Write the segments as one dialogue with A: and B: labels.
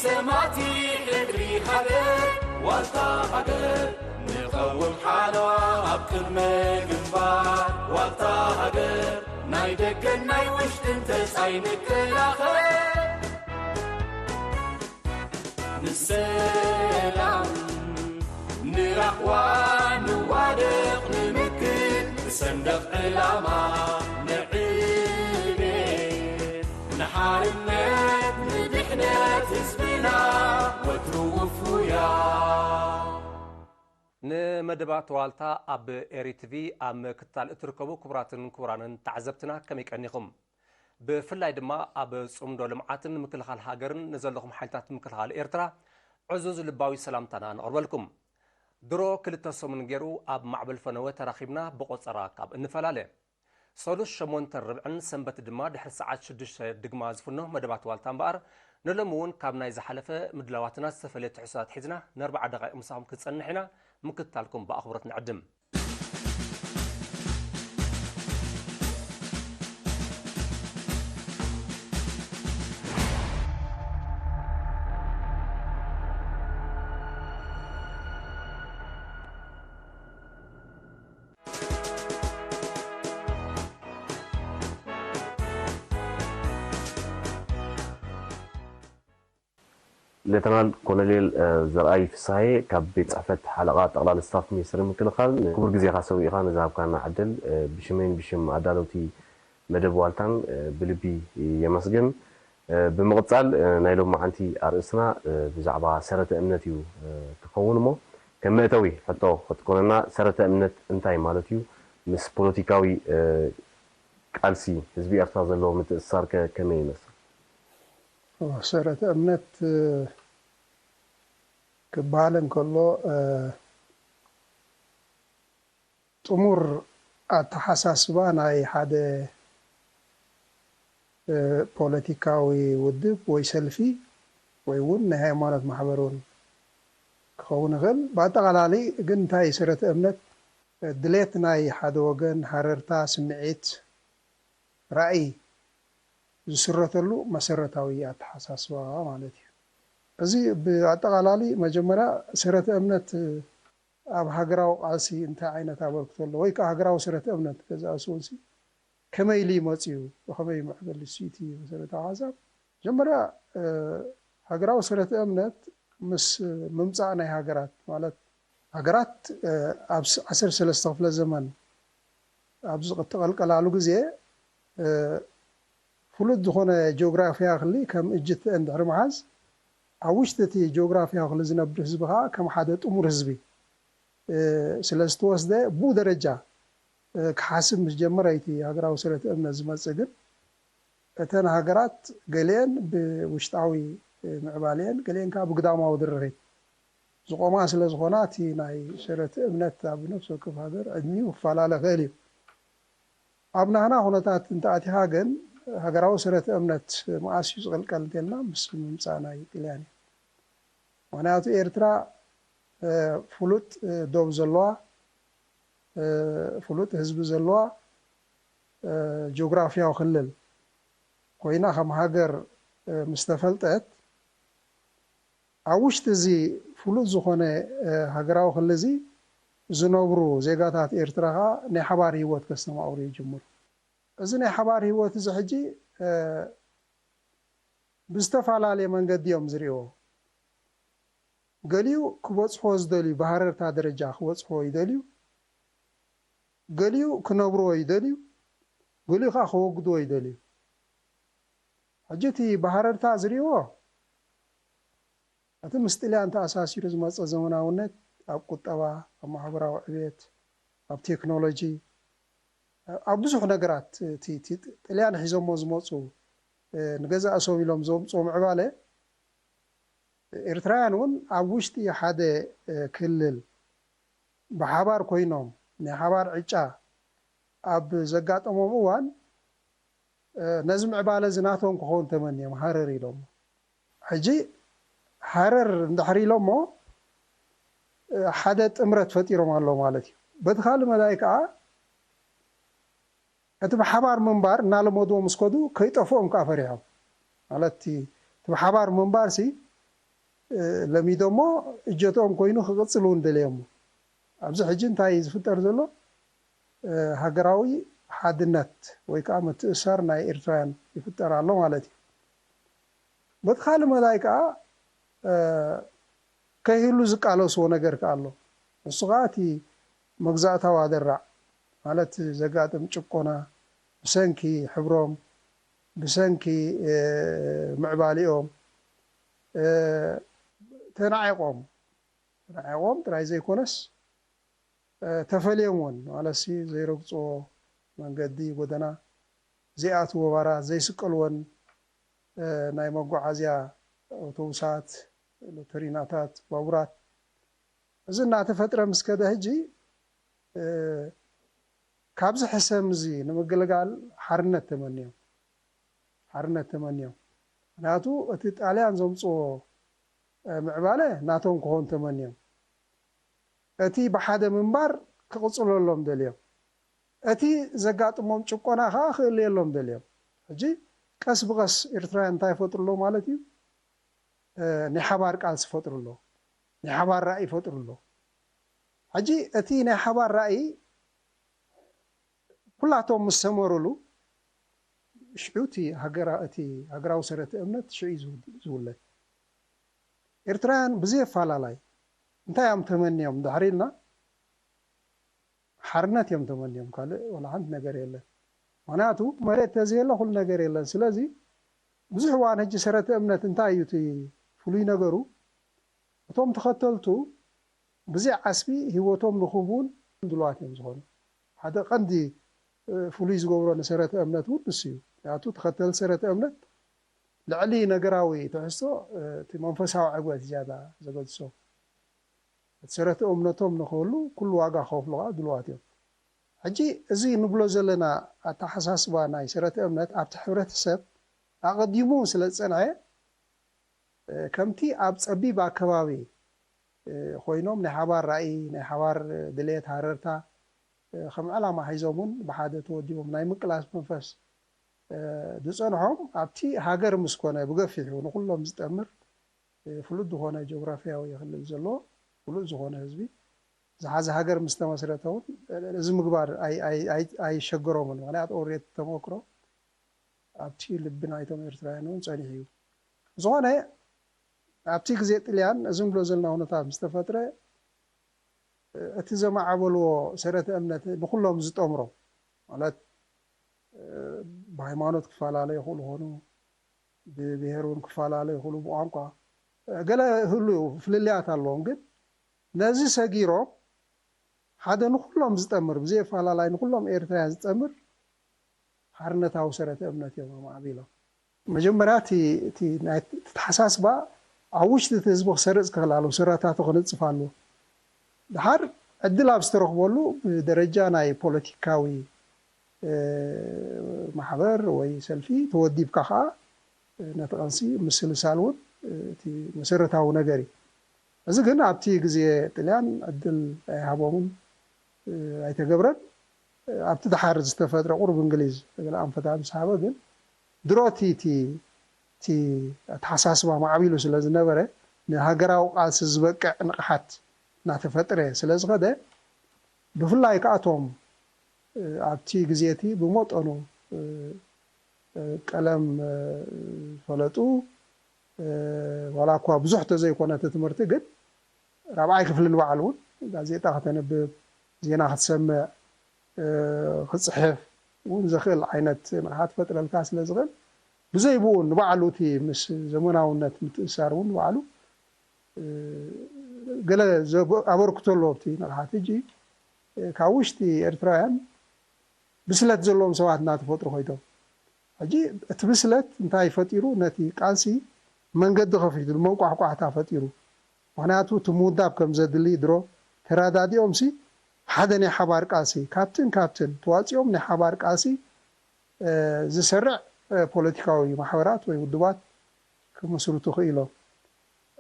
A: سماتي حدري حدر والتا حدر نقوم حالوا أبكر مجنبار والتا حدر نايدك ناي وشت انت ساينك الآخر نسلام نرحوان نوادق نمكن نسندق علامة نعيبين نحارمت ندحنت حزبنا وتروف ويا
B: نمدبات والتا أب إريتفي أم كتال اتركبو كبران تعزبتنا كم يكنيكم بفلاي دما أب صمدو لمعاتن مكلخال هاجرن نزلكم حالتات مكلخال إيرترا عزوز لباوي سلامتنا نقربلكم درو كلتا من جرو أب معبل فنوات راخبنا بقصرا كاب النفلالة صلوش شمون تربعن سنبت دما دحر ساعات شدش دقما زفنه مدبات والتان بار نلمون كابنا إذا حلفة مدلواتنا سفلت حسات حزنا نربع دقائق مساهم كتصنحنا ممكن تالكم بأخبرة نعدم
C: لتنال كولونيل زرعي في صحيح كبيت عفت حلقات أغلال الستاف ميسر ممكن خال كبر جزيرة سوي إخوان إذا كان عدل بشمين بشم عدالتي مدب والتان بلبي يمسجن بمقطع نايلو معنتي أرسنا بزعبا سرة أمنتيو تكون مو كم توي حتى تكوننا سرة أمنت انتاي مالتيو مس بوليتيكاوي قالسي حزبي أرتاز اللو متأثر كمين
D: سرة أمنت كبالن كله تمر التحساسبان أي حدا بوليتيكاوي ودب ويسلفي ويون نهاية مالت محبرون كون غل بعد على قنت هاي سرة أمنت دليتنا أي حدا وقن حررتا سمعت رأي زسرت له مسرتاويات حساسوا مالتي أزي بعتقالي مجمرة سرة أمنت أب هجراو عسي أنت عينة تابر كتله ويك هجراو سرة أمنت كذا أسونسي كما يلي ماتيو وكما يمحبل السيتي سرة عذاب جمرة هجراو سرة أمنت مس ممتعنا هجرات مالت هجرات أب عصر سلسطة في الزمن أب قلق على جزء فلود هنا جغرافيا خلي كم اجت عند رمعز عوشتتي جغرافيا خلي زنب حزبها كم حدث امور حزبي سلستوس ده بو درجه كحاسب مش جمريتي هاغراو سرت امن زمصغن اتن هاغرات قلين بوشطاوي معبالين قلين كاب قداماو درريت زقوما سلازخوناتي ناي سرت امنت ابو نفسه كف هاغر ادمي وفلاله غالي ابنا هنا هونتات انتاتي هاغن هاغراو سرت امنت مؤسس قلقلتنا مسلم صاناي يعني وناتو إيرترا فلوت دوب زلوا فلوت حزب زلوا جغرافيا وخلل كوينا خم هاجر مستفلطت عوشت زي فلوت زخونه هاجراو خلزي زنوبرو زيغاتات إيرترا ني حبار هيوت كسما اوري جمهور ازني حبار هيوت زحجي بستفعلالي منقد يوم زريو قاليو كبصحو زدلي بحررتا درجة كبصحو يدليو قاليو كنبرو يدليو قاليو خاخو قدو يدليو حجتي بحررتا زريو أنت مستلي أنت أساسي رزمات زمناونت أب قطبة أب محبرة وعبيت أب تكنولوجي أب بزح نقرات تليان حيزم موزموصو نجزا أسوي لهم زوم عبالة إرترانون عوشتي حدا كلل بحبار كوينوم نحبار عجا أب زقات أموان نزم عبالة زناتهم كخون تمنية محرري لهم حجي حرر ندحري لهم حدا تمرت فتيرهم الله مالتي بدخل ملايكة أتبع حبار منبار نال مودو مسكودو كي تفهم كافريهم مالتي تبع حبار منبار سي لميدمو اجتهم كوينو خقصلون دليمو ابز حجين تاي زفطر زلو هاغراوي حادنت ወይ ከዓ ምትእሳር ናይ ኤርትራውያን ይፍጠራሉ ማለት እዩ በትኻል መላይካ ከሂሉ ዝቃለስዎ ነገር ካሎ እሱ ጋቲ መግዛእታው አደራ ማለት ዘጋጥም ጭቆና ብሰንኪ ሕብሮም ብሰንኪ ምዕባሊኦም ተናዓቆም ጥራይ ዘይኮነስ ተፈልየውን ማለሲ ዘይረግጾ መንገዲ ጎደና ዚአት ወባራ ዘይስቀልወን ናይ መጓዓዝያ አውቶቡሳት ሎተሪናታት ባቡራት እዝና ተፈጥረ ምስከደ ሕጂ ካብዚ ሕሰምዚ ንምግልጋል ሓርነት ተመንዮም ናቱ እቲ ጣልያን ዘምጽኦ ምዕባለ ናቶም ክሆን ተመንዮም እቲ በሓደ ምንባር ክቕጽለሎም ደልዮም እቲ ዘጋጥሞም ጭቆና ከዓ ክእልየሎም ደልዮም ሕጂ ቀስ ብቀስ ኤርትራውያን እንታይ ይፈጥሩሎ ማለት እዩ ናይ ሓባር ቃልሲ ይፈጥሩሎ ናይ ሓባር ራእይ ይፈጥሩሎ ሕጂ እቲ ናይ ሓባር ራእይ ኩላቶም ምስ ሰመሩሉ ሽዑቲ ሃገራዊ ሰረተ እምነት ሽዑ ዝውለድ ኤርትራውያን ብዘይፈላላይ እንታይ እዮም ተመንዮም ድሕሪልና ሓርነት እዮም ተመንዮም ካልእ ወላ ሓንቲ ነገር የለን ምክንያቱ መሬት ተዘየለ ኩሉ ነገር የለን ስለዚ ብዙሕ እዋን ሕጂ ሰረተ እምነት እንታይ እዩ እቲ ፍሉይ ነገሩ እቶም ተኸተልቱ ብዘይ ዓስቢ ሂወቶም ንኽቡን ድልዋት እዮም ዝኾኑ ሓደ ቀንዲ ፍሉይ ዝገብሮ ንሰረተ እምነት እውን ንሱ እዩ ምክንያቱ ተኸተል ሰረተ እምነት ልዕሊ ነገራዊ ትሕዝቶ እቲ መንፈሳዊ ዕግበት ዝያዳ ዘገድሶም ሰረተ እምነቶም ንኽህሉ ኩሉ ዋጋ ከፍሉ ከዓ ድልዋት እዮም ሕጂ እዚ ንብሎ ዘለና ኣተሓሳስባ ናይ ሰረተ እምነት ኣብቲ ሕብረተሰብ ኣቐዲሙ ስለ ዝፀንዐ ከምቲ ኣብ ፀቢብ ኣከባቢ ኮይኖም ናይ ሓባር ራእይ ናይ ሓባር ድሌት ሃረርታ ከም ዕላማ ሒዞም እውን ብሓደ ተወዲቦም ናይ ምቅላስ መንፈስ ዝፀንሖም ኣብቲ ሃገር ምስ ኮነ ብገፊሑ ንኩሎም ዝጠምር ፍሉጥ ዝኾነ ጂኦግራፊያዊ ክልል ዘለዎ ፍሉጥ ዝኾነ ህዝቢ ዝሓዘ ሃገር ምስ ተመስረተ እውን እዚ ምግባር ኣይሸገሮምን ምክንያቱ ኦሬት ተመክሮ ኣብቲ ልቢ ናይቶም ኤርትራውያን እውን ፀኒሑ እዩ ዝኾነ ኣብቲ ግዜ ጥልያን እዚ ንብሎ ዘለና ኩነታት ምስ ተፈጥረ እቲ ዘማዓበልዎ ሰረተ እምነት ንኩሎም ዝጠምሮ ማለት ብሃይማኖት ክፈላለዩ ይኽእሉ ኾኑ ብብሔር እውን ክፈላለዩ ይኽእሉ ብቋንቋ ገለ ህሉ ፍልልያት ኣለዎም ግን ነዚ ሰጊሮም ሓደ ንኩሎም ዝጠምር ብዘይፈላለዩ ንኩሎም ኤርትራውያን ዝጠምር ሓርነታዊ ሰረተ እምነት እዮም ማዕቢሎም መጀመርያ እቲ ተሓሳስባ ኣብ ውሽጢ እቲ ህዝቢ ክሰርፅ ክኽእል ኣለዎ ስራታቱ ክንፅፍ ኣለዎ ድሓር ዕድል ኣብ ዝተረኽበሉ ብደረጃ ናይ ፖለቲካዊ ማሕበር ወይ ሰልፊ ተወዲብካ ከዓ ነቲ ቀንሲ ምስልሳል እውን እቲ መሰረታዊ ነገር እዩ እዚ ግን ኣብቲ ግዜ ጥልያን ዕድል ኣይሃቦምን ኣይተገብረን ኣብቲ ድሓር ዝተፈጥረ ቁርብ እንግሊዝ ገለ ኣንፈታት ምስሓበ ግን ድሮቲ እቲ ኣተሓሳስባ ማዕቢሉ ስለ ዝነበረ ንሃገራዊ ቃልሲ ዝበቅዕ ንቕሓት እናተፈጥረ ስለ ዝኸደ ብፍላይ ከኣቶም ኣብቲ ግዜቲ ብመጠኑ ቀለም ፈለጡ ዋላ እኳ ብዙሕ ተዘይኮነ ትምህርቲ ግን ራብዓይ ክፍሊ ንባዕሉ እውን ጋዜጣ ከተነብብ ዜና ክትሰምዕ ክትፅሕፍ እውን ዘኽእል ዓይነት ንቕሓት ፈጥረልካ ስለ ዝኽእል ብዘይብኡ ንባዕሉ እቲ ምስ ዘመናውነት ምትእሳር እውን ንባዕሉ ገለ ኣበርክተሎ ኣብቲ ንቕሓት ሕጂ ካብ ውሽጢ ኤርትራውያን ብስለት ዘለዎም ሰባት እናተፈጥሩ ኮይዶም ሕጂ እቲ ብስለት እንታይ ፈጢሩ ነቲ ቃልሲ መንገዲ ከፊቱ መንቋሕቋሕታ ፈጢሩ ምክንያቱ እቲ ምውዳብ ከም ዘድሊ ድሮ ተራዳዲኦምሲ ሓደ ናይ ሓባር ቃልሲ ካብትን ተዋፂኦም ናይ ሓባር ቃልሲ ዝሰርዕ ፖለቲካዊ ማሕበራት ወይ ውድባት ክመስርቱ ክኢሎም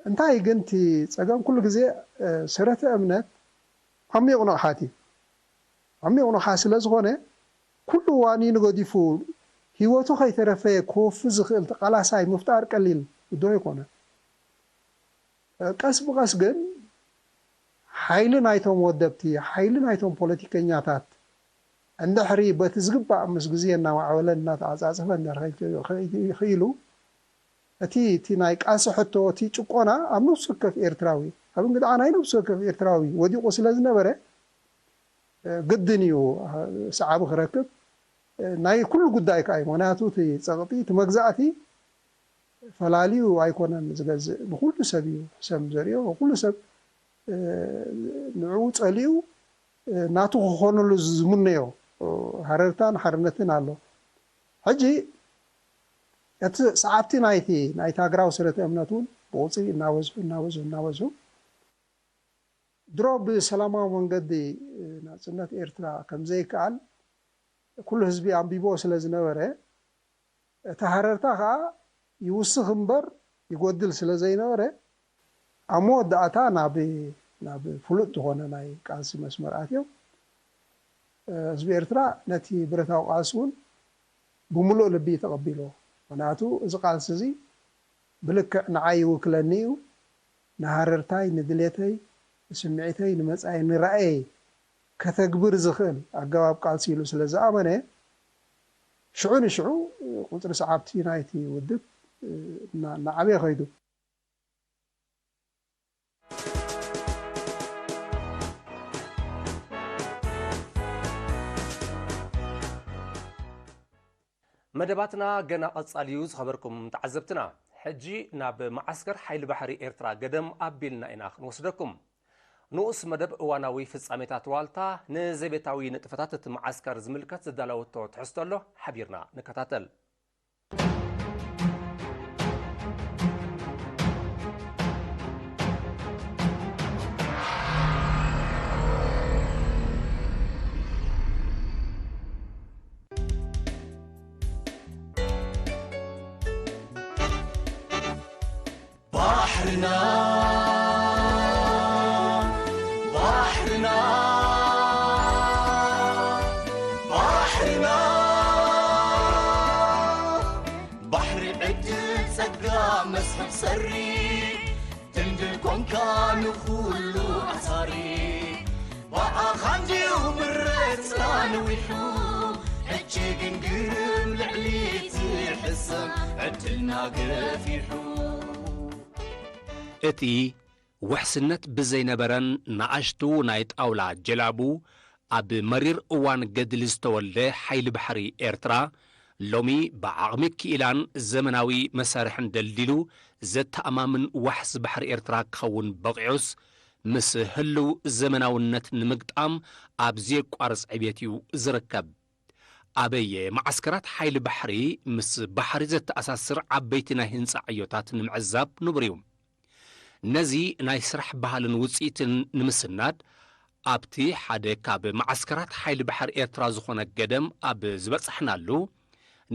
D: እንታይ ግን እቲ ፀገም ኩሉ ግዜ ሰረተ እምነት ዓሚቕ ንቕሓት እዩ ዓሚቕ ንቕሓት ስለ ዝኾነ ኩሉ እዋን ንገዲፉ ሂወቱ ከይተረፈየ ክወፍዝ ዝኽእል ተቃላሳይ ምፍጣር ቀሊል ዶ ይኮነ ቀስ ብቀስ ግን ሓይሊ ናይቶም ወደብቲ ሓይሊ ናይቶም ፖለቲከኛታት እንድሕሪ በቲ ዝግባእ ምስ ግዜ እናማዕበለ እናተዓፃፀፈ ክኢሉ እቲ ናይ ቃልሲ ሕቶ እቲ ጭቆና ኣብ ነፍሲ ወከፍ ኤርትራዊ ኣብ እንግዲኣ ናይ ነፍሲ ወከፍ ኤርትራዊ ወዲቑ ስለ ዝነበረ ግድን እዩ ሰዓቢ ክረክብ ናይ ኩሉ ጉዳይ ከዓ እዩ ምክንያቱ እቲ ፀቕጢ እቲ መግዛእቲ ፈላልዩ ኣይኮነን ዝገዝእ ንኩሉ ሰብ እዩ ሰብ ዘርዮ ኩሉ ሰብ ንዕኡ ፀሊኡ ናቱ ክኾነሉ ዝሙነዮ ሃረርታን ሓርነትን ኣሎ ሕጂ እቲ ሰዓብቲ ናይቲ ሃገራዊ ስረተ እምነት እውን ብቁፅሪ እናበዝሑ ድሮ ብሰላማዊ መንገዲ ናፅነት ኤርትራ ከም ዘይከኣል ኩሉ ህዝቢ ኣንቢቦ ስለ ዝነበረ እቲ ሃረርታ ከዓ ይውስኽ እምበር ይጎድል ስለ ዘይነበረ ኣብ መወዳእታ ናብ ፍሉጥ ዝኾነ ናይ ቃልሲ መስመር ኣትዮም ህዝቢ ኤርትራ ነቲ ብረታዊ ቃልሲ እውን ብምሉእ ልቢ ተቐቢሎ ምክንያቱ እዚ ቃልሲ እዚ ብልክዕ ንዓይ ይውክለኒ እዩ ንሃረርታይ ንድሌተይ ንስምዒተይ ንመፃኢ ንራእየይ ከተግብር ዝኽእል ኣገባብ ቃልሲ ኢሉ ስለ ዝኣመነ ሽዑ ንሽዑ ቁፅሪ ሰዓብቲ ናይቲ ውድብ እናዓበየ ኸይዱ
B: መደባትና ገና ቀጻልዩ ዝኸበርኩም ተዓዘብትና ሕጂ ናብ ማዓስከር ሓይሊ ባሕሪ ኤርትራ ገደም ኣቢልና ኢና ክንወስደኩም ንኡስ መደብ እዋናዊ ፍጻሜታት ዋልታ ንዘቤታዊ ንጥፈታት እቲ ማዓስከር ዝምልከት ዝዳለወቶ ትሕዝቶ ኣሎ ሓቢርና ንከታተል
A: بحرنا بحرنا بحرنا بحر عد سقا مسحب سري تندل كون كانو كله عصاري بقى خنجي ومرت لانويحو حجيقن قرم لعليتي حسن عدلنا قرفيحو
E: እቲ ውሕስነት ብዘይነበረን ንኣሽቱ ናይ ጣውላ ጀላቡ ኣብ መሪር እዋን ገድሊ ዝተወልደ ሓይሊ ባሕሪ ኤርትራ ሎሚ ብዓቕሚ ክኢላን ዘመናዊ መሳርሕን ደልዲሉ ዘተኣማምን ዋሕሲ ባሕሪ ኤርትራ ክኸውን በቂዑስ ምስ ህልው ዘመናውነት ንምግጣም ኣብ ዘየቋርፅ ዕብየት እዩ ዝርከብ ኣበየ ማዓስከራት ሓይሊ ባሕሪ ምስ ባሕሪ ዘተኣሳስር ዓበይቲ ናይ ህንፃ ዕዮታት ንምዕዛብ ንቡር እዩ ነዚ ናይ ስራሕ ባህልን ውፅኢትን ንምስናድ ኣብቲ ሓደ ካብ ማዓስከራት ሓይሊ ባሕሪ ኤርትራ ዝኾነ ገደም ኣብ ዝበፅሕናሉ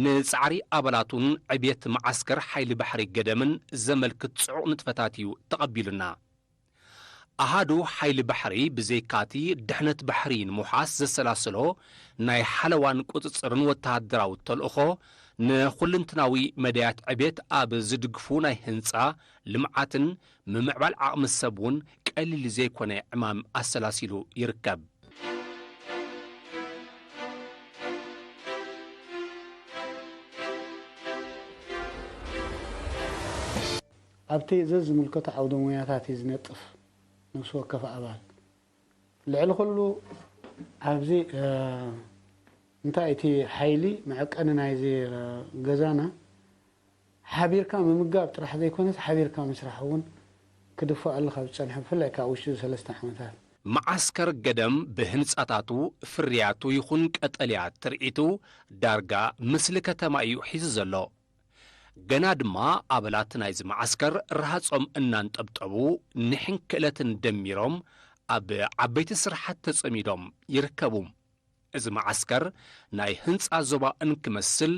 E: ንፃዕሪ ኣባላቱን ዕብየት ማዓስከር ሓይሊ ባሕሪ ገደምን ዘመልክት ጽዑቕ ንጥፈታት እዩ ተቐቢሉና ኣሃዱ ሓይሊ ባሕሪ ብዘይካቲ ድሕነት ባሕሪ ንምውሓስ ዘሰላስሎ ናይ ሓለዋን ቁፅፅርን ወተሃደራዊ ተልእኾ ንኹልንትናዊ መድያት ዕብየት ኣብ ዝድግፉ ናይ ህንፃ ልምዓትን ምምዕባል ዓቕሚ ሰብ እውን ቀሊል ዘይኮነ ዕማም ኣሰላሲሉ ይርከብ
F: ኣብቲ ዝምልከቶ ዓውደ ሞያታት እዩ ዝነጥፍ ነፍሲ ወከፍ ኣባል ልዕሊ ኩሉ ኣብዚ እንታይ እቲ ሓይሊ መዐቀኒ ናይዚ ገዛና ሓቢርካ ምምጋብ ጥራሕ ዘይኮነስ ሓቢርካ ምስራሕ እውን ክድፋእ ኣሎ ካብ ዝፀንሐ ብፍላይ ካብ ውሽጢ 3 ዓመታት
E: ማዓስከር ገደም ብህንፃታቱ ፍርያቱ ይኹን ቀጠልያ ትርኢቱ ዳርጋ ምስሊ ከተማ እዩ ሒዙ ዘሎ ገና ድማ ኣባላት ናይዚ ማዓስከር ረሃፆም እናንጠብጠቡ ንሕን ክእለትን ደሚሮም ኣብ ዓበይቲ ስራሓት ተጸሚዶም ይርከቡ እዚ ማዓስከር ናይ ህንፃ ዞባ እንክመስል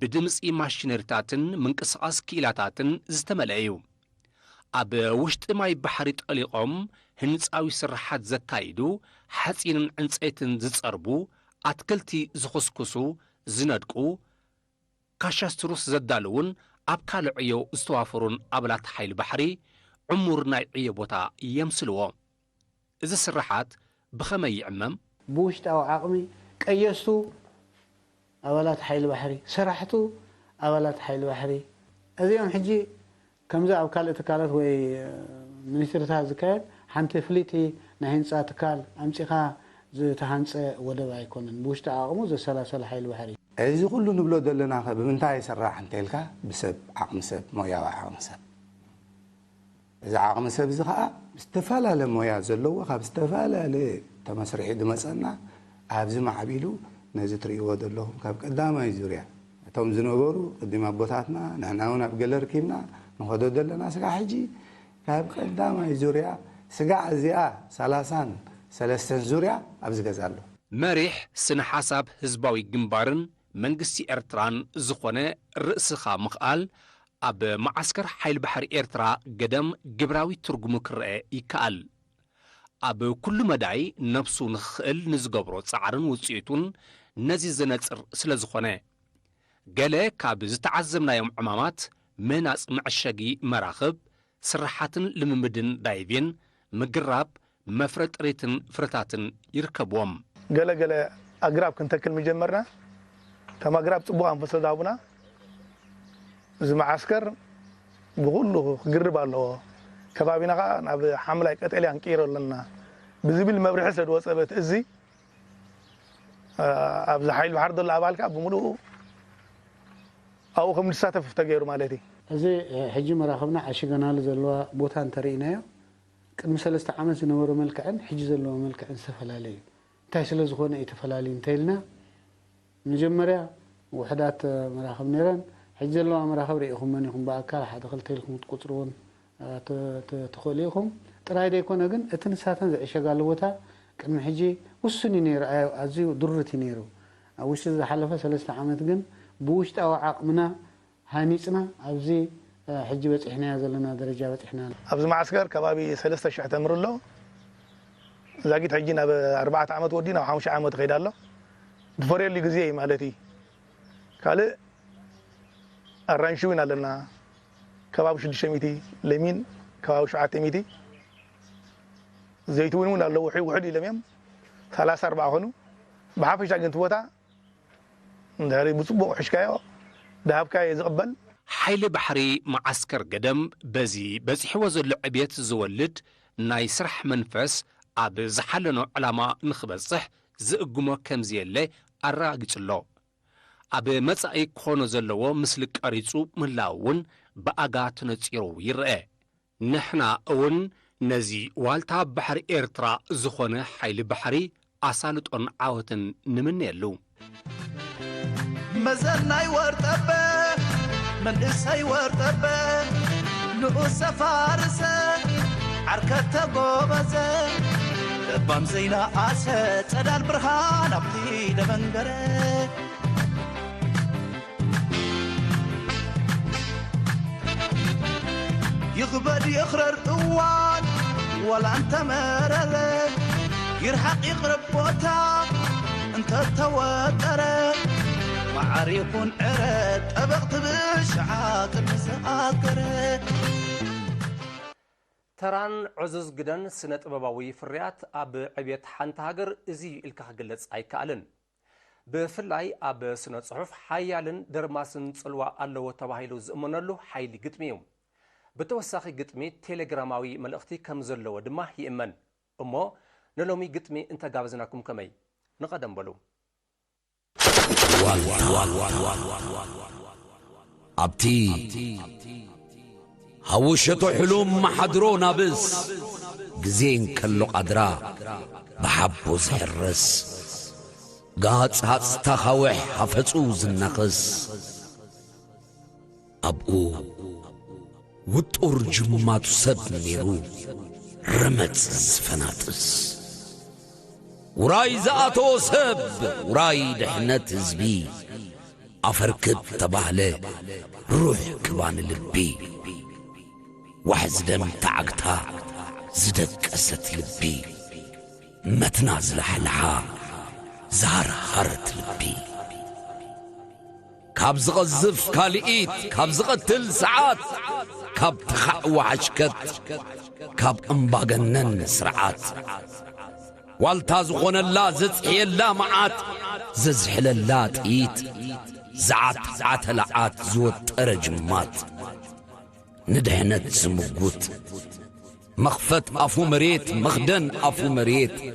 E: ብድምፂ ማሽነሪታትን ምንቅስቓስ ክኢላታትን ዝተመልአ እዩ ኣብ ውሽጢ ማይ ባሕሪ ጠሊቖም ህንፃዊ ስራሓት ዘካይዱ ሓፂንን ዕንፀይትን ዝጸርቡ ኣትክልቲ ዝኹስኩሱ ዝነድቁ ካሻስትሩስ ዘዳልውን ኣብ ካልዕ ዕዮ ዝተዋፈሩን ኣባላት ሓይሊ ባሕሪ ዕሙር ናይ ዕዮ ቦታ የምስልዎ እዚ ስራሓት ብኸመይ ይዕመም
F: ብውሽጣዊ ዓቕሚ ቀየስቱ ኣባላት ሓይሊ ባሕሪ ሰራሕቱ ኣባላት ሓይሊ ባሕሪ እዚኦም ሕጂ ከምዚ ኣብ ካልእ ትካላት ወይ ሚኒስትሪታት ዝካየድ ሓንቲ ፍሊቲ ናይ ህንፃ ትካል ኣምፂኻ ዝተሃንፀ ወደብ ኣይኮነን ብውሽጢ ዓቕሙ ዘሰላሰለ ሓይሊ ባሕሪ
G: እዚ ኩሉ ንብሎ ዘለና ብምንታይ ይስራሕ እንተልካ ብሰብ ዓቕሚ ሰብ ሞያዊ ዓቕሚ ሰብ እዚ ዓቕሚ ሰብ እዚ ከዓ ዝተፈላለየ ሞያ ዘለዎ ካብ ዝተፈላለየ ተመስሪሒ ዝመፀና ኣብዚ ማዕቢሉ ነዚ ትሪእዎ ዘለኹም ካብ ቀዳማይ ዙርያ እቶም ዝነበሩ ቅድም ኣቦታትና ንሕና እውን ኣብ ገለ ረኪብና ንኸዶ ዘለና ስጋ ሕጂ ካብ ቀዳማይ ዙርያ ስጋዕ እዚኣ 33 ዙርያ ኣብዚ ገዛ ኣሎ
E: መሪሕ ስነ ሓሳብ ህዝባዊ ግንባርን መንግስቲ ኤርትራን ዝኾነ ርእስኻ ምኽኣል ኣብ ማዓስከር ሓይሊ ባሕሪ ኤርትራ ገደም ግብራዊ ትርጉሙ ክርአ ይከኣል ኣብ ኩሉ መዳይ ነብሱ ንኽኽእል ንዝገብሮ ፃዕርን ውፅኢቱን ነዚ ዝነፅር ስለ ዝኾነ ገለ ካብ ዝተዓዘብናዮም ዕማማት ምህናፅ መዕሸጊ መራኽብ ስራሓትን ልምምድን ዳይብን ምግራብ መፍረጥሬትን ፍረታትን ይርከብዎም
H: ገለገለ ኣግራብ ክንተክል ምጀመርና ተም ኣግራብ ፅቡቕ ኣንፈሶ ዳቡና እዚ መዓስከር ብኩሉ ክግርብ ኣለዎ ከባቢና ከዓ ናብ ሓምላይ ቀጠልያ ንቂሮ ኣለና ብዝብል መብርሒ ስለ ዝወፀ ቤት እዚ ኣብዚ ሓይሊ ባሕሪ ዘሎ ኣባል ከዓ ብምሉእ ኣብኡ ከም ዝሳተፍ ተገይሩ ማለት እዩ እዚ ሕጂ መራኸብና ዓሽገናሉ ዘለዋ ቦታ እንተርኢናዮ ቅድሚ 3 ዓመት ዝነበሮ መልክዕን ሕጂ ዘለዎ መልክዕን ዝተፈላለዩ እንታይ ስለ ዝኾነ እዩ ተፈላለዩ እንተኢልና መጀመርያ ውሕዳት መራኸብ ነይረን ሕጂ ዘለዋ መራኸብ ርኢኹም መን ኢኹም ብኣካል ሓደ ክልተ ኢልኩም ትቁፅርዎን ትኽእሉ ኢኹም ጥራይ ደይኮነ ግን እቲ ንሳተን ዘዕሸጋሉ ቦታ ቅድሚ ሕጂ ውሱን እዩ ነይሩ ኣዝዩ ድሩት እዩ ነይሩ ኣብ ውሽጢ ዝሓለፈ 3 ዓመት ግን ብውሽጣዊ ዓቕምና ሃኒፅና ኣብዚ ሕጂ በፂሕናያ ዘለና ደረጃ በፂሕና ኣብዚ ማዓስከር ከባቢ 3000 ተምር ኣሎ ዛጊት ሕጂ ናብ 4 ዓመት ወዲ ናብ 5 ዓመት ከይዳ ኣሎ ዝፈርየሉ ግዜ እዩ ማለት እዩ ካልእ ኣራንሽዊን ኣለና ከባቢ 600 ለሚን ከባቢ 700 ዘይትውን እውን ኣለዎ ውሕድ ኢሎም እዮም 34 ኾኑ ብሓፈሻ ግን እቲ ቦታ እንዳሪ ብፅቡቕ ሕሽካዮ ዳሃብካዮ ዝቕበል
E: ሓይሊ ባሕሪ ማዓስከር ገደም በዚ በፂሕዎ ዘሎ ዕብየት ዝወልድ ናይ ስራሕ መንፈስ ኣብ ዝሓለኖ ዕላማ ንኽበፅሕ ዝእግሞ ከምዝየለ ኣረጋጊፅሎ ኣብ መጻኢ ክኾኖ ዘለዎ ምስሊ ቀሪጹ ምህላው እውን ብኣጋ ተነፂሩ ይርአ ንሕና እውን ነዚ ዋልታ ባሕሪ ኤርትራ ዝኾነ ሓይሊ ባሕሪ ኣሳልጦን ዓወትን ንምንየሉ
A: መዘናይ ወርጠበ መንእሰይ ወርጠበ ንኡሰ ፋርሰ ዓርከተ ጎበዘ ልባም ዘይነኣሰ ጸዳል ብርሃን ኣብቲ ደመንገረ يغبد يخرر اوان ولا انت مرر يرحق يقرب بوتا انت توتر معريكون عرد ابغت بشعاق المساكر
B: تران عزوز جدن سنة أبوي فريات أب عبيت حنت هاجر إزي الكهجلت أيكالن بفلاي أب سنة صحف حيالن درماسن صلوا الله وتباهيلو زمنلو حيل قتميهم بتوساخي قتمي تيليجراماوي ملأختي كم زلوا دمه يأمن أما نلومي قتمي أنت جابزناكم كمي نقدم بلو
I: أبتي هوشتو حلوم محدرو نابس جزين كلو قدرا بحبو زحرس قاعد هاتستخوح حفتوز النقص أبقو وطور جمات سب نيرو رمت زفناتس وراي زاتو سب وراي دحنت زبي أفركب تباهله روح كبان لبي وحزدم تعقتها زدك أست لبي متنازل حلحا زهر هرت لبي كابز غزف كاليئيت كابز قتل ساعات كاب تخع وعشكت كاب امباغنن سرعات والتا زخون الله زصحي الله معات ززحل الله تيت زعات عتلعات زوت رجمات ندهنت زمقوت مخفت أفو مريت مخدن أفو مريت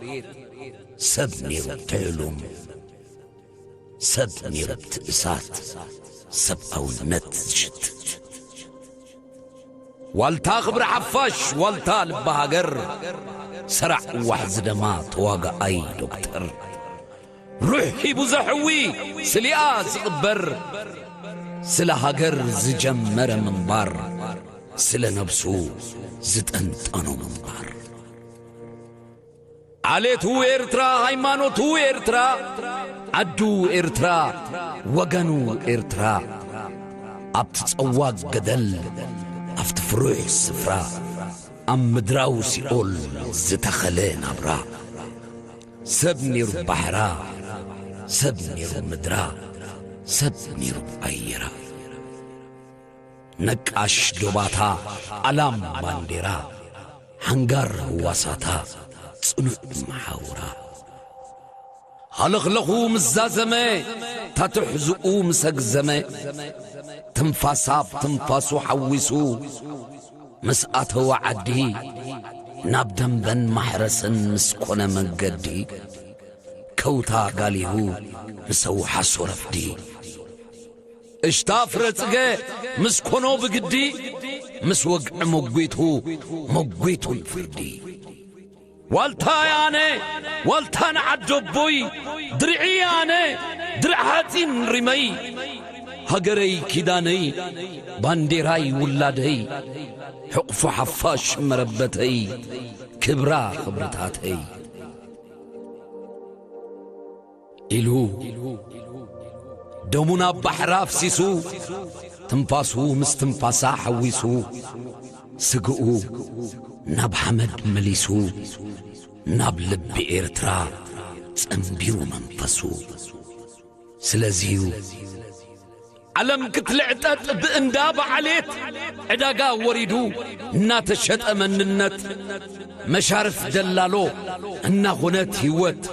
I: سبني ربتعلوم سبني ربت إسات سب أو نت جت والتا خبر حفاش والتا لبهاجر سرع وحز دما تواقع أي دكتور روحي بزحوي سليا زقبر سلا هاجر زجمر منبار سلا نبسو زتنت أنا منبار عليت هو إرترا هايمانوت هو إرترا عدو إرترا وغنو إرترا أبتتصواق قدل أفتفروح السفرا أم مدراو سيقول زتخلين أبرا سبني رب بحرا سبني رب مدرا سبني رب أيرا نكاش دوباتا ألام بانديرا حنقر واساتا صنع محاورا هلغلغو مزازمي تتحزقو مسقزمي تنفاساب تنفاسو حويسو مسأته وعدي نابدن بن محرسن مسكونة منقدي كوتا قاليهو مسو حسو رفدي اشتاف رزقه مسكونو بقدي مسوق موقيتو الفردي والتا ياني والتا نعجبوي درعي ياني درعاتين رمي هقري كداني بانديراي ولادي حقف حفاش مربتي كبرا خبرتاتي إلو دومنا بحراف سيسو تنفاسو مستنفاسا حويسو سقو ناب حمد مليسو ناب لب إرترا تنبيرو منفسو سلازيو علم كتلعتت بإنداب عليت عداقا وريدو ناتشت أمن النت مشارف دلالو إنا غنات هيوت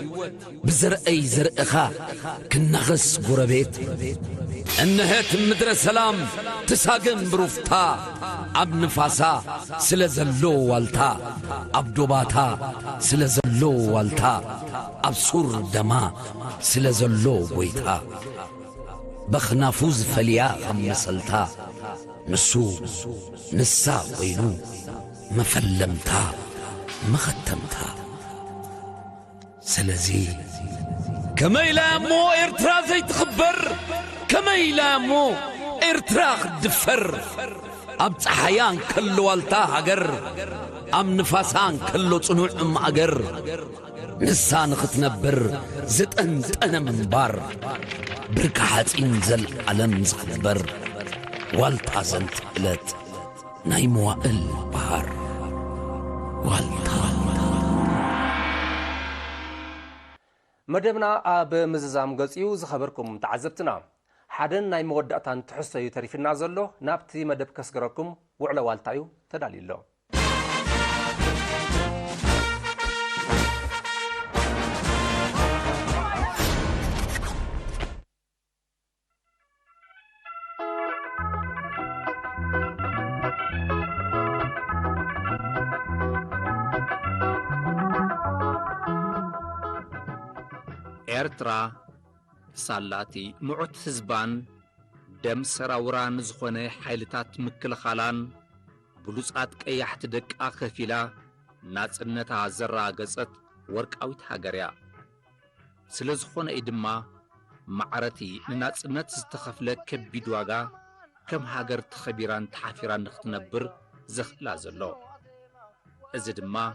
I: بزرقي زرقخا كنا غس قربيت إنهات مدر سلام تساقن بروفتا أب نفاسا سلزلو والتا أب دوباتا سلزلو والتا أب سور دما سلزلو بويتا بخنافوز فليا خمسلتا نسو نسا وينو مفلمتا مختمتا سلزي كما يلامو إرترا زي تخبر كما يلامو إرترا خدفر أبت حيان كل والتا هجر أم نفاسان كله صنوع أم أجر نسان ختنبر زت أنت أنا منبار بركحات إنزل علم زخبر والتا زنت قلت نايموا البحر والتا
B: مدبنا أب مززام قصيو زخبركم تعزبتنا حدن ناي مودعتان تحسيو تريفنا زلو نابتي مدب كسكركم وعلى والتايو تداليلو
E: إرترا سالاتي معت حزبان دم سراوران زخونه حيلتات مكل خالان بلوصات قيحت دق اخفيلا ناصنتا زرا غصت ورقاويت هاغريا سلازخونه ايدما معرتي ناصنت استخفله كبيد واغا كم هاغر تخبيران تحفيران نختنبر زخلا زلو ازدما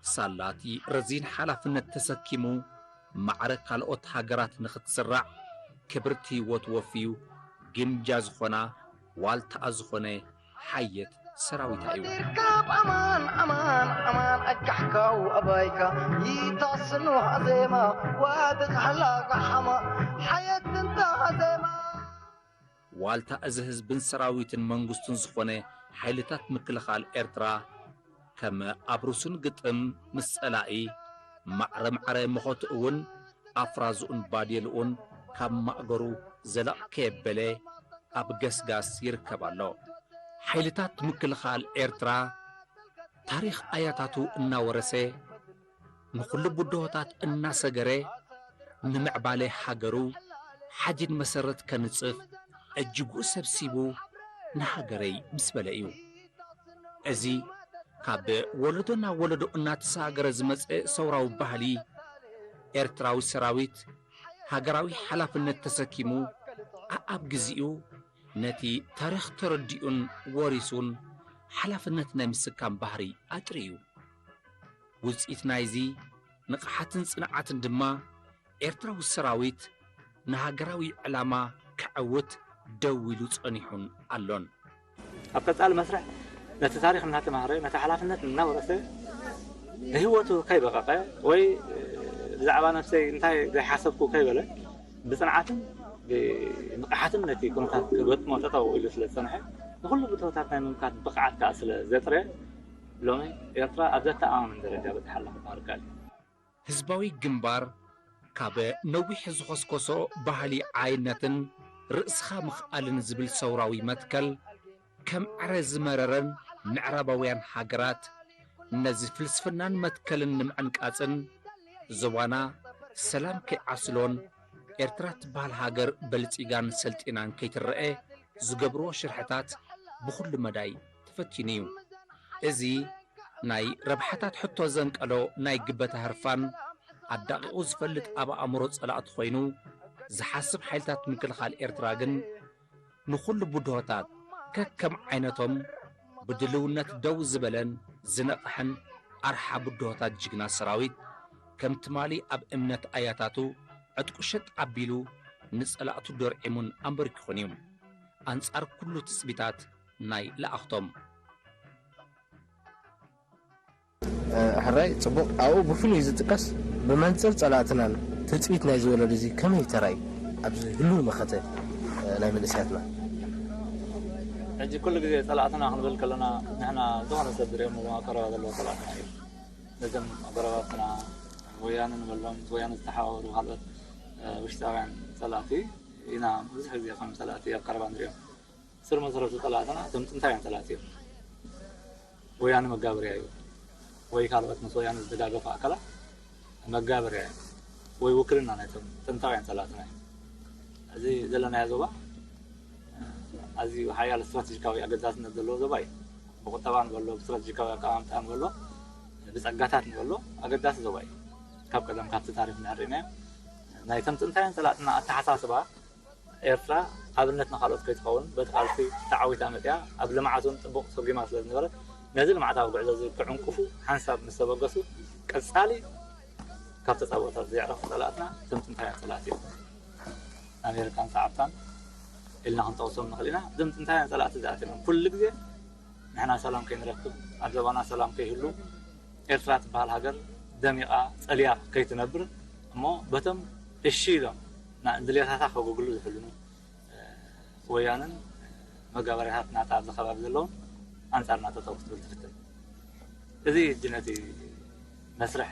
E: سالاتي رزين حلافنت تسكيمو معرك كالوت هاجرات نختسرع كبرتي وتوفيو جنجاز خنا والتاز خنا حيت سراويت ايو
J: امان امان امان اكحكاو ابايكا يتصنو عزيمه وادق حلاق حما حيت انت عزيمه
E: والتا ازهز بن سراويت منغستن زخونه ሓይልታት ምክልኻል ኤርትራ ከም ኣብሩስን ግጥም ምስ ጸላኢ ማዕረ መኾት እውን ኣፍራዝኡን ባዴልኡን ካብ ማእገሩ ዘላቕ ከየበለ ኣብ ገስጋስ ይርከብ ኣሎ። ሓይልታት ምክልኻል ኤርትራ ታሪኽ ኣያታቱ እናወረሰ ንኹሉ ቡድሆታት እናሰገረ ንምዕባለ ሃገሩ ሓዲድ መሰረት ከንጽፍ እጅጉ ሰብሲቡ ንሃገረይ ምስ በለ እዩ። እዚ ካብ ወለዶ ናብ ወለዶ እናተሳገረ ዝመጸ ሰውራዊ ባህሊ ኤርትራዊ ሰራዊት ሃገራዊ ሓላፍነት ተሰኪሙ ኣብ ግዚኡ ነቲ ታሪኽ ተረዲኡን ወሪሱን ሓላፍነት ናይ ምስካም ባህሪ ኣጥሪ እዩ። ውፅኢት ናይዚ ንቕሓትን ጽንዓትን ድማ ኤርትራዊ ሰራዊት ንሃገራዊ ዕላማ ክዕውት ደው ኢሉ ጸኒሑን ኣሎን።
K: ኣብ ቀጻሊ መስርሕ ነቲ ታሪኽ እናተማህረ ነቲ ሓላፍነት እናወረሰ ንህይወቱ ከይበቐቐ ወይ ብዛዕባ ነፍሰይ እንታይ ዘይሓሰብኩ ከይበለ ብጽንዓትን ብንቕሓትን ነቲ ኩነታት ክገጥሞ ጠጠው ኢሉ ስለ ዝጸንሐ ንኹሉ ብትወታት ናይ ምምካት ብቕዓት ከዓ ስለ ዘጥረየ ሎሚ ኤርትራ ኣብ ዘተኣማምን ደረጃ በፅሓላ ክበሃል ከኣል
E: ህዝባዊ ግንባር ካብ ነዊሕ ዝኮስኮሶ ባህሊ ዓይነትን ርእስኻ ምኽኣልን ዝብል ሰውራዊ መትከል ከም ዕረ ዝመረረን ምዕራባውያን ሃገራት ነዚ ፍልስፍናን መትከልን ንምዕንቃጽን ዞባና ሰላም ከይዓስሎን ኤርትራ ትበሃል ሃገር በልጺጋን ሰልጢናን ከይትረአ ዝገብሮ ሽርሕታት ብኹሉ መዳይ ተፈቲኑ እዩ። እዚ ናይ ረብሓታት ሕቶ ዘንቀሎ ናይ ግበታ ህርፋን ኣዳቂቑ ዝፈልጥ ኣብ ኣእምሮ ጸላእቲ ኮይኑ ዝሓስብ ሓይልታት ምክልኻል ኤርትራ ግን ንኹሉ ቡድሆታት ከከም ዓይነቶም ብድልውነት ደው ዝበለን ዝነቕሐን ኣርሓ ቡድሆታት ጅግና ሰራዊት ከም ትማሊ ኣብ እምነት ኣያታቱ ዕጥቁ ሸጥ ኣቢሉ ንጸላእቱ ደርዒሙን ኣንበርኪኹን እዩ። ኣንጻር ኩሉ ትጽቢታት ናይ ለኣኽቶም
L: ሕራይ ጽቡቕ ኣብኡ ብፍሉይ ዝጥቀስ ብመንጽር ጸላእትናን ትጽቢት ናይ ዝወለዱ እዚ ከመይ ተራይ ኣብዚ ህሉ መኸተ ናይ መንእስያትና
K: ሕጂ ኩሉ ግዜ ጸላእትና ክንብል ከለና ንሕና ዝኾነ ሰብ ድሪኦምዎ ቀረባ ዘለዎ ጸላእትና እዩ። ነዞም ቀረባትና ወያነ ንበሎም ወያነ ዝተሓባበሩ ካልኦት ውሽጣውያን ጸላእቲ ኢና ብዙሕ ግዜ ከም ጸላእቲ ኣብ ቀረባ ንሪኦም። ስር መሰረቱ ጸላእትና እቶም ጥንታውያን ጸላእቲ እዮም። ወያነ መጋበርያ እዩ ወይ ካልኦት ምስ ወያነ ዝተዳገፉ ኣካላት መጋበርያ እዩ ወይ ውክልና ናይቶም ጥንታውያን ጸላእትና እዩ። እዚ ዘለናዮ ዞባ ኣዝዩ ሓያል ስትራቴጂካዊ ኣገዳስነት ዘለዎ ዞባ እዩ። ብቁጠባ ንበሎ ብስትራቴጂካዊ ኣቀማምጣ ንበሎ ብጸጋታት ንበሎ ኣገዳሲ ዞባ እዩ። ካብ ቀደም ካብቲ ታሪክ ንዕሪናዮ ናይቶም ጥንታውያን ጸላእትና ኣተሓሳስባ ኤርትራ ኣብነት ንኻልኦት ከይትኸውን በቲ ቃልሲ ተዓዊታ መፅያ ኣብ ልምዓቱን ጥቡቕ ሰጊማ ስለ ዝነበረት ነዚ ልምዓታዊ ጉዕዞ እዚ ክዕንቅፉ ሓንሳብ ምስ ተበገሱ ቀጻሊ ካብ ተጻብኦታት ዘዕረፉ ጸላእትና እቶም ጥንታውያን ጸላእቲ እዮም። ኣሜሪካን ሰዓብታን ኢልና ክንጠቕሶም ንኽእል ኢና። እዞም ጥንታውያን ጸላእቲ ዝኣትዮም ኩሉ ግዜ ንሕና ሰላም ከይንረክብ ኣብ ዞባና ሰላም ከይህሉ ኤርትራ ትበሃል ሃገር ደሚቓ ጸልያ ከይትነብር እሞ በቶም እሺ ኢሎም ድልየታታ ከጎግሉ ዝሕልኑ ወያንን መጋበርያታት ናታ ኣብዚ ከባቢ ዘለውን ኣንጻርና ጠጠው ክትብል ትፍትን። እዚ ሕጂ ነቲ መስርሕ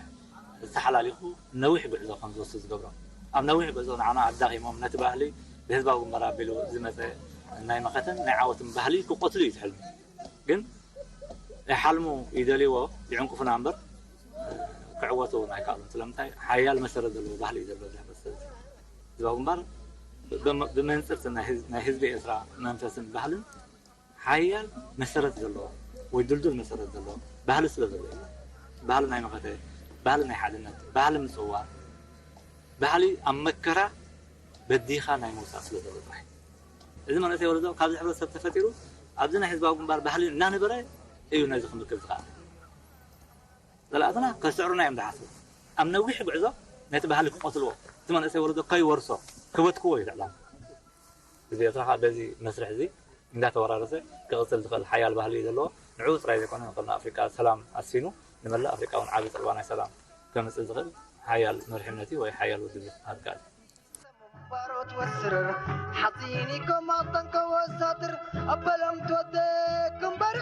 K: ዝተሓላሊኹ ነዊሕ ጉዕዞ ከም ዝወስድ ዝገብሮም ኣብ ነዊሕ ጉዕዞ ንዓና ኣዳኺሞም ነቲ ባህሊ ብህዝባዊ ግንባር ኣቢሉ ዝመፀ ናይ መኸተን ናይ ዓወትን ባህሊ ክቆትሉ እዩ ዝሕልሙ። ግን ይሓልሙ ይደልይዎ ይዕንቅፉና እምበር ክዕወቱ ኣይከኣሉን። ስለምንታይ ሓያል መሰረት ዘለዎ ባህሊ እዩ ዘለዎ ህዝባዊ ግንባር ብመንፅርቲ ናይ ህዝቢ ኤርትራ መንፈስን ባህልን ሓያል መሰረት ዘለዎ ወይ ድልዱል መሰረት ዘለዎ ባህሊ ስለ ዘለዎ ባህሊ ናይ መኸተ ባህሊ ናይ ሓድነት ባህሊ ምፅዋር ባህሊ ኣብ መከራ በዲኻ ናይ ምውፃእ ስለ ዘሎ ጥራሕ እዚ መንእሰይ ወለዶ ካብዚ ሕብረተሰብ ተፈጢሩ ኣብዚ ናይ ህዝባዊ ግንባር ባህሊ እናነበረ እዩ ነዚ ክንርክብ ዝኸኣል። ጸላእትና ከስዕሩና እዮም ዝሓስቡ ኣብ ነዊሕ ጉዕዞ ነቲ ባህሊ ክቆትልዎ እቲ መንእሰይ ወለዶ ከይወርሶ ክበትክዎ እዩ ዝዕላም። እዚ ኤርትራ ከዓ በዚ መስርሕ እዚ እንዳተወራረሰ ክቕፅል ዝኽእል ሓያል ባህሊ እዩ ዘለዎ። ንዑ ጥራይ ዘይኮነ ንኽእልና ኣፍሪቃ ሰላም ኣስፊኑ ንመላእ ኣፍሪቃ እውን ዓብዪ ፀልባ ናይ ሰላም ከምፅእ ዝኽእል ሓያል መርሕነቲ ወይ ሓያል ውድብ ክበሃል ከኣል።
J: باروت والسرر حطيني كما طنك وساتر أبلم تودك كمبر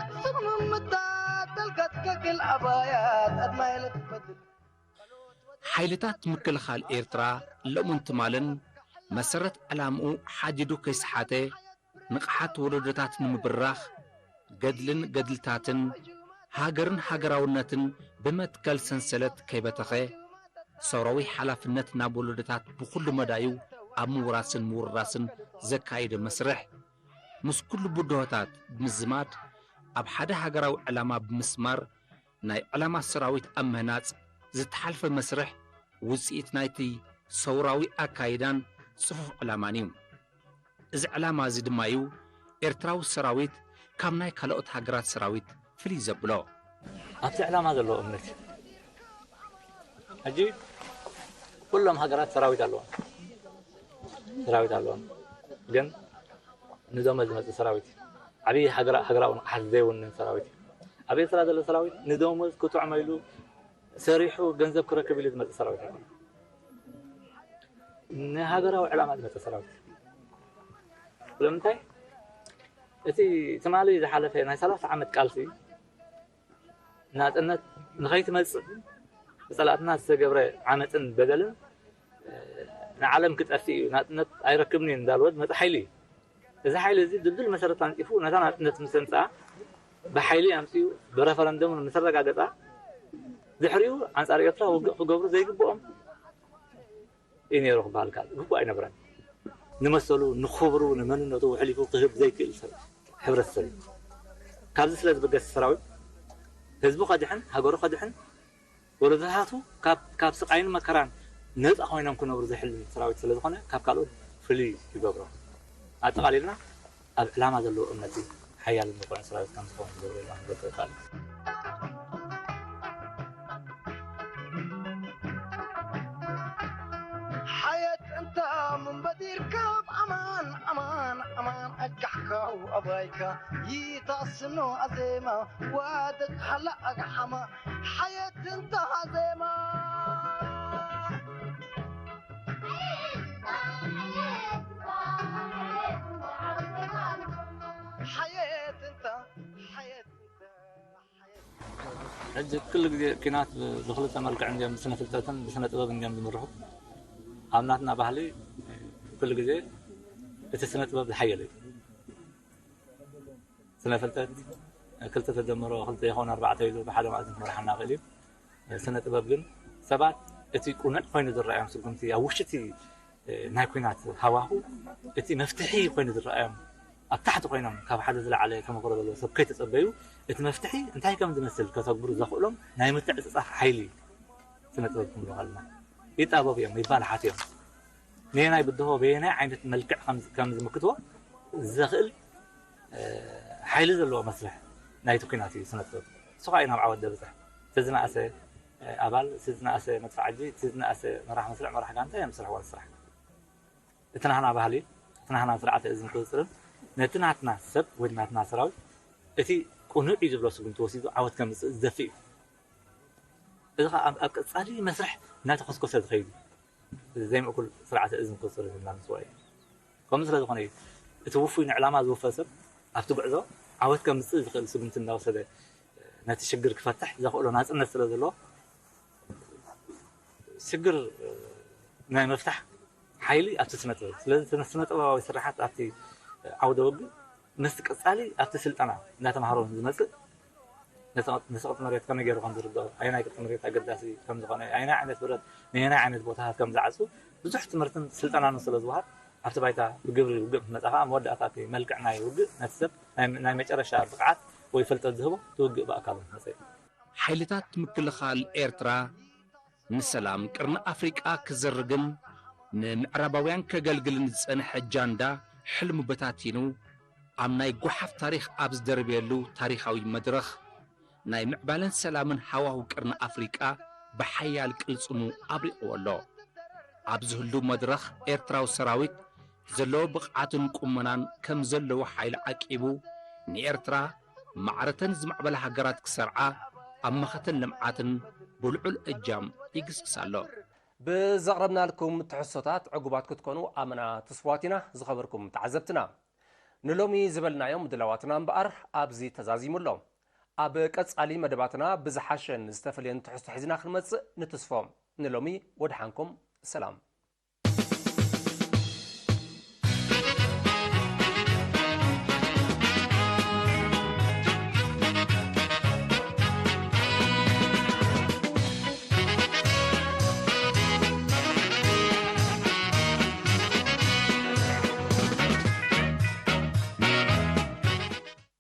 E: ሓይልታት ምክልኻል ኤርትራ ለሙን ትማልን መሰረት ዕላምኡ ሓዲዱ ከይስሓተ ንቕሓት ወለዶታት ንምብራኽ ገድልን ገድልታትን ሃገርን ሃገራውነትን ብመትከል ሰንሰለት ከይበተኸ ሰውራዊ ሓላፍነት ናብ ወለዶታት ብኩሉ መዳዩ ኣብ ምውራስን ምውራስን ዘካይደ መስርሕ ምስ ኩሉ ቡድሆታት ብምዝማድ ኣብ ሓደ ሃገራዊ ዕላማ ብምስማር ናይ ዕላማ ሰራዊት ኣብ ምህናፅ ዝተሓልፈ መስርሕ ውፅኢት ናይቲ ሰውራዊ ኣካይዳን ጽፉፍ ዕላማን እዩ። እዚ ዕላማ እዚ ድማ እዩ ኤርትራዊ ሰራዊት ካብ ናይ ካልኦት ሃገራት ሰራዊት ፍልይ ዘብሎ።
K: ኣብቲ ዕላማ ዘለዎ እምነት ሕጂ ኩሎም ሃገራት ሰራዊት ኣለዎም ግን ንዞም ዝመፅእ ሰራዊት ዓብዪ ሃገራዊ ንቕሓት ዘይውንን ሰራዊት ኣብ ኤርትራ ዘሎ ሰራዊት ንደሞዝ ክጥዕመ ኢሉ ሰሪሑ ገንዘብ ክረክብ ኢሉ ዝመፅእ ሰራዊት ኣይኮነ ንሃገራዊ ዕላማ ዝመፅእ ሰራዊት ስለምንታይ እቲ ትማሊ ዝሓለፈ ናይ 30 ዓመት ቃልሲ ናጽነት ንኸይትመጽእ ብጸላእትና ዝተገብረ ዓመፅን በደልን ንዓለም ክጠፍእ እዩ ናጽነት ኣይረክብኒ እንዳልወድ መጽ ሓይሊ እዚ ሓይሊ እዚ ድልድል መሰረት አንጢፉ ነታ ናጽነት ምስ ተንጽአ ብሓይሊ ኣምፅኡ ብረፈረንደም ምስ ረጋገጻ ድሕሪኡ አንጻር ኤርትራ ውግእ ክገብሩ ዘይግብኦም እዩ ነይሩ ክበሃል ካል ግቡእ ኣይነበረን ንመሰሉ ንኽብሩ ንመንነቱ ሕሊፉ ክህብ ዘይክእል ሕብረተሰብ እዩ ካብዚ ስለ ዝበገስ ሰራዊት ህዝቡ ኸዲሕን ሃገሩ ኸዲሕን ወለዶታቱ ካብ ስቃይን መከራን ነፃ ኮይኖም ክነብሩ ዘሕልም ሰራዊት ስለ ዝኾነ ካብ ካልኦት ፍልይ ይገብሮ ኣጠቃሊልና ኣብ ዕላማ ዘለዎ እምነት ሓያል ዝኾነ ሰራዊት ከም ዝኾነ ዝገብረልና ንገልፀ
J: حياة انت من بدير كاب امان امان امان اجحكا وابايكا يتصنو عزيمة وادك حلقك حما حياة انت عزيمة حياة انت
K: ሕጂ كل ግዜ ኪናት ብኽልተ መልክዕ እንዲኦም ብስነ ፍልጠትን ብስነ ጥበብ እንዲኦም ዝምርሑ ኣብ ናትና ባህሊ كل ግዜ እቲ ስነ ጥበብ ዝሓየለ እዩ ስነ ፍልጠት ክልተ ተደምሮ ክልተ ይኾን 4 ኢሉ ብሓደ ማለት ክመርሓና ክእል እዩ ስነ ጥበብ ግን ሰባት እቲ ቁኑዕ ኮይኑ ዝረአዮም ስጉምቲ ኣብ ውሽጢ ናይ ኩናት ሃዋሁ እቲ መፍትሒ ኮይኑ ዝረአዮም ኣብ ታሕቲ ኮይኖም ካብ ሓደ ዝለዓለ ከመክሮ ዘለዎ ሰብ ከይተፀበዩ እቲ መፍትሒ እንታይ ከም ዝመስል ከተግብሩ ዘኽእሎም ናይ ምትዕፅፃፍ ሓይሊ ስነ ጥበብ ክንብሎ ከለና ይጣበቡ እዮም ይባልሓት እዮም نينا يبدوه بينا عينة ملكع كم زمكتوا زخل حيل زلوا مسرح نايتو كناتي سنة سقاينا معود دبزح سيدنا أسي أبال سيدنا أسي مدفع عجي سيدنا أسي مراح مسرح مراح كانتا يمسرح ولا مسرح اتناهنا بهالي اتناهنا سرعة إذن كوزرن نتناهتنا سب ودناهتنا سراوي اتي كونو يجب لو سبن توسيدو عود كم زفي إذا أبقى مسرح ناتو خسكو سيد خيدي زي ما أقول سرعة إذن كسر الناس شوية. كم مثل هذا خني توفين علامات وفاسب أفتح بعضه عود كم مثل دخل سبنت الناس هذا نتشجر كفتح إذا قالوا ناس الناس هذا الله شجر ناي مفتح حيلي أفتسمت لازم تنسمت أو سرحات أفتي عود وجه نسك أسألي أفتسلت أنا نات مهارون زمزق نسقط مريت كم يجرو خمس رجال أينا يكتب مريت أقداسي كم زخانة أينا عندك برد نينا عندك بوتها كم زعسو بزحت مرتين سلطنا نصل الزوار عرفت بيتها بقبل متأخر مودة أتاكي ملك عناي وجه نتسب ناي مجرى الشعب بقعات ويفلت الذهب توجه بأكله مثلا
E: حيلتات مكلخال إيرترا نسلام كرنا أفريقيا كزرقن نعربويان كجلجل نتسن حجاندا حلم بتاتينو عمناي جوحف تاريخ أبز دربيلو تاريخاوي مدرخ ناي معبالن سلامن حواهو كرنا أفريقيا بحيال كالصنو أبريقو الله عبزهلو مدرخ إيرتراو سراويت زلو بقعاتن كومنان كم زلو حيل عكيبو ني إيرترا معرتن زمعبالها هجرات كسرعة أمختن لمعاتن بلعل أجام يقسقسالو
B: بزغربنا لكم تحسوتات عقوبات كتكونو آمنا تصواتنا زخبركم تعزبتنا نلومي زبلنا يوم دلواتنا مبقر أبزي تزازيم اللوم أب قصالي مدباتنا بزحاشن استفلين تحسو حزنا خنمص نتسفهم نلومي ودحانكم سلام